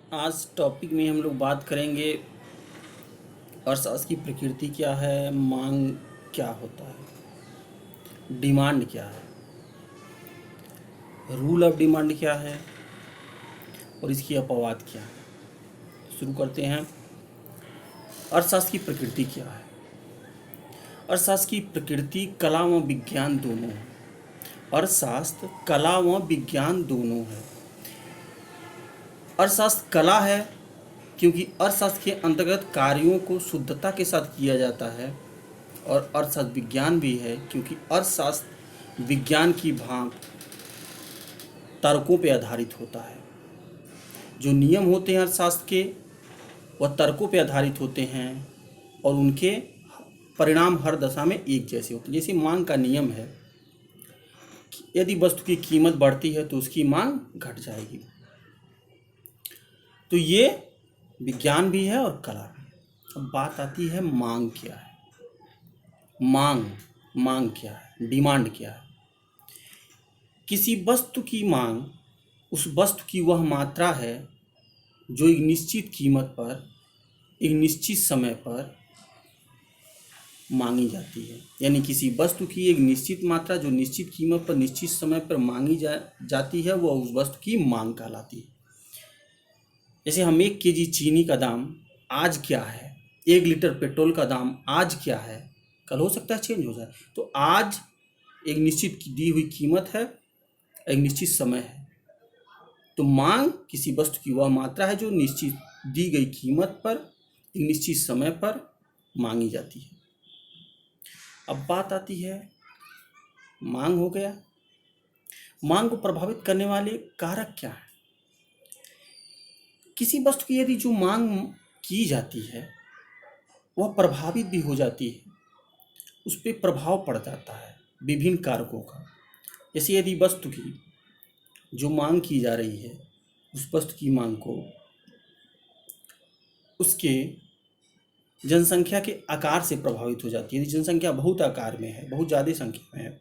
आज टॉपिक में हम लोग बात करेंगे अर्थशास्त्र की प्रकृति क्या है, मांग क्या होता है, डिमांड क्या है, रूल ऑफ डिमांड क्या है और इसकी अपवाद क्या है। शुरू करते हैं। अर्थशास्त्र की प्रकृति क्या है। अर्थशास्त्र की प्रकृति कला व विज्ञान दोनों है। अर्थशास्त्र कला व विज्ञान दोनों है। अर्थशास्त्र कला है क्योंकि अर्थशास्त्र के अंतर्गत कार्यों को शुद्धता के साथ किया जाता है, और अर्थशास्त्र विज्ञान भी है क्योंकि अर्थशास्त्र विज्ञान की भांति तर्कों पर आधारित होता है। जो नियम होते हैं अर्थशास्त्र के वह तर्कों पर आधारित होते हैं और उनके परिणाम हर दशा में एक जैसे होते हैं। जैसे मांग का नियम है, यदि वस्तु की कीमत बढ़ती है तो उसकी मांग घट जाएगी। तो ये विज्ञान भी है और कला भी। अब बात आती है मांग क्या है। मांग क्या है, डिमांड क्या है। किसी वस्तु की मांग उस वस्तु की वह मात्रा है जो एक निश्चित कीमत पर एक निश्चित समय पर मांगी जाती है। यानी किसी वस्तु की एक निश्चित मात्रा जो निश्चित कीमत पर निश्चित समय पर मांगी जाती है वह उस वस्तु की मांग कहलाती है। जैसे हम 1 केजी चीनी का दाम आज क्या है, 1 लीटर पेट्रोल का दाम आज क्या है, कल हो सकता है चेंज हो जाए। तो आज एक निश्चित दी हुई कीमत है, एक निश्चित समय है। तो मांग किसी वस्तु की वह मात्रा है जो निश्चित दी गई कीमत पर एक निश्चित समय पर मांगी जाती है। अब बात आती है, मांग हो गया, मांग को प्रभावित करने वाले कारक क्या है। किसी वस्तु की यदि जो मांग की जाती है वह प्रभावित भी हो जाती है, उस पर प्रभाव पड़ जाता है विभिन्न कारकों का। जैसे यदि वस्तु की जो मांग की जा रही है उस वस्तु की मांग को उसके जनसंख्या के आकार से प्रभावित हो जाती है। यदि जनसंख्या बहुत आकार में है, बहुत ज़्यादा संख्या में है,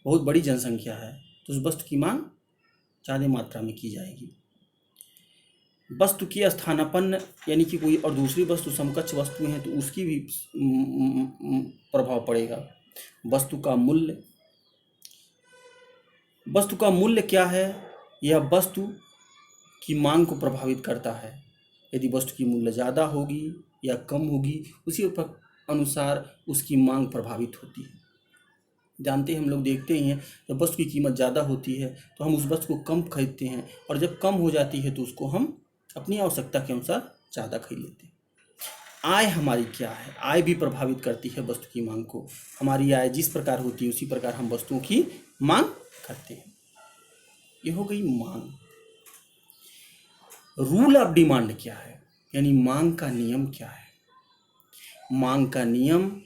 बहुत बड़ी जनसंख्या है, तो उस वस्तु की मांग ज़्यादा मात्रा में की जाएगी। वस्तु की स्थानापन्न यानी कि कोई और दूसरी वस्तु समकक्ष वस्तुएं हैं तो उसकी भी प्रभाव पड़ेगा। वस्तु का मूल्य क्या है, यह वस्तु की मांग को प्रभावित करता है। यदि वस्तु की मूल्य ज़्यादा होगी या कम होगी उसी अनुसार उसकी मांग प्रभावित होती है। जानते हैं, हम लोग देखते ही हैं, जब वस्तु की कीमत ज़्यादा होती है तो हम उस वस्तु को कम खरीदते हैं, और जब कम हो जाती है तो उसको हम अपनी आवश्यकता के अनुसार ज़्यादा खरीद लेते हैं। आय हमारी क्या है, आय भी प्रभावित करती है वस्तु की मांग को। हमारी आय जिस प्रकार होती है उसी प्रकार हम वस्तुओं की मांग करते हैं। ये हो गई मांग। रूल ऑफ डिमांड क्या है, यानी मांग का नियम क्या है। मांग का नियम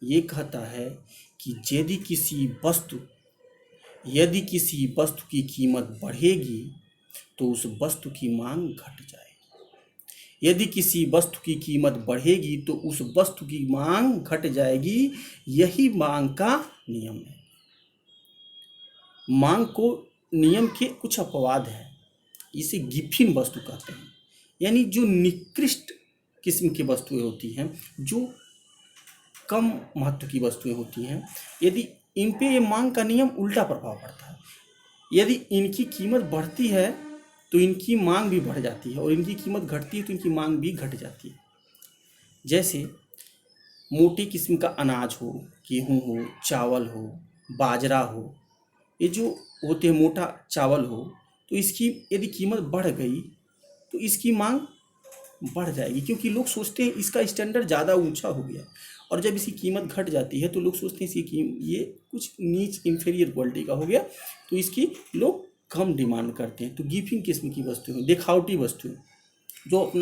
ये कहता है कि यदि किसी वस्तु की कीमत बढ़ेगी तो उस वस्तु की मांग घट जाएगी। यदि किसी वस्तु की कीमत बढ़ेगी तो उस वस्तु की मांग घट जाएगी। यही मांग का नियम है। मांग को नियम के कुछ अपवाद हैं। इसे गिफिन वस्तु कहते हैं, यानी जो निकृष्ट किस्म की वस्तुएं होती हैं, जो कम महत्व की वस्तुएं होती हैं, यदि इन पे ये मांग का नियम उल्टा प्रभाव पड़ता है। यदि इनकी कीमत बढ़ती है तो इनकी मांग भी बढ़ जाती है, और इनकी कीमत घटती है तो इनकी मांग भी घट जाती है। जैसे मोटी किस्म का अनाज हो, गेहूँ हो, चावल हो, बाजरा हो, ये जो होते हैं मोटा चावल हो, तो इसकी यदि कीमत बढ़ गई तो इसकी मांग बढ़ जाएगी, क्योंकि लोग सोचते हैं इसका स्टैंडर्ड ज़्यादा ऊंचा हो गया। और जब इसकी कीमत घट जाती है तो लोग सोचते हैं ये कुछ नीच इंफीरियर क्वालिटी का हो गया, तो इसकी लोग कम डिमांड करते हैं। तो गिफिंग किस्म की वस्तुएं, दिखावटी वस्तुएं, जो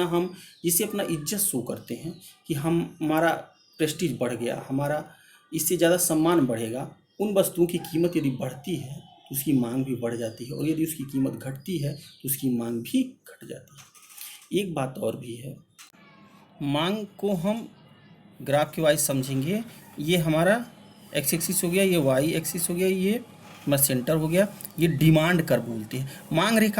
जिससे अपना इज्जत शो करते हैं कि हमारा प्रेस्टीज बढ़ गया, हमारा इससे ज़्यादा सम्मान बढ़ेगा, उन वस्तुओं की कीमत यदि बढ़ती है तो उसकी मांग भी बढ़ जाती है, और यदि उसकी कीमत घटती है तो उसकी मांग भी घट जाती है। एक बात और भी है, मांग को हम ग्राफ के वाइज समझेंगे। ये हमारा एक्स एक्सिस हो गया, ये वाई एक्सिस हो गया, ये हमारा सेंटर हो गया, ये डिमांड कर्व बोलते हैं। मांग रेखा